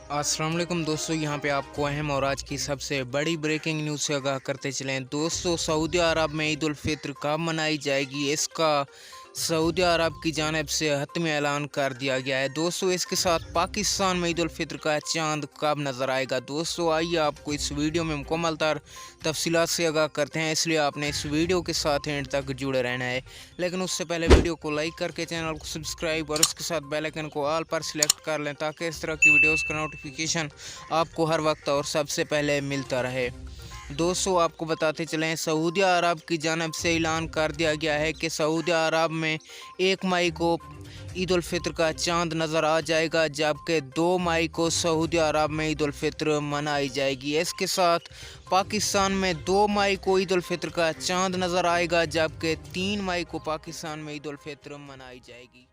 अस्सलाम वालेकुम दोस्तों, यहाँ पे आपको अहम और आज की सबसे बड़ी ब्रेकिंग न्यूज़ से आगाह करते चलें। दोस्तों, सऊदी अरब में ईद उल फित्र कब मनाई जाएगी, इसका सऊदी अरब की जानिब से हतमी ऐलान कर दिया गया है। दोस्तों, इसके साथ पाकिस्तान में ईद उल फित्र का चांद कब नज़र आएगा। दोस्तों, आइए आपको इस वीडियो में मुकम्मल तफसीलात से आगाह करते हैं, इसलिए आपने इस वीडियो के साथ एंड तक जुड़े रहना है। लेकिन उससे पहले वीडियो को लाइक करके चैनल को सब्सक्राइब और उसके साथ बेल आइकन को ऑल पर सिलेक्ट कर लें, ताकि इस तरह की वीडियोस का नोटिफिकेशन आपको हर वक्त और सबसे पहले मिलता रहे। दोस्तों, आपको बताते चलें, सऊदी अरब की जानिब से ऐलान कर दिया गया है कि सऊदी अरब में 1 मई को ईद उल फित्र का चांद नज़र आ जाएगा, जबकि 2 मई को सऊदी अरब में ईद उल फित्र मनाई जाएगी। इसके साथ पाकिस्तान में 2 मई को ईद उल फित्र का चांद नज़र आएगा, जबकि 3 मई को पाकिस्तान में ईद उल फित्र मनाई जाएगी।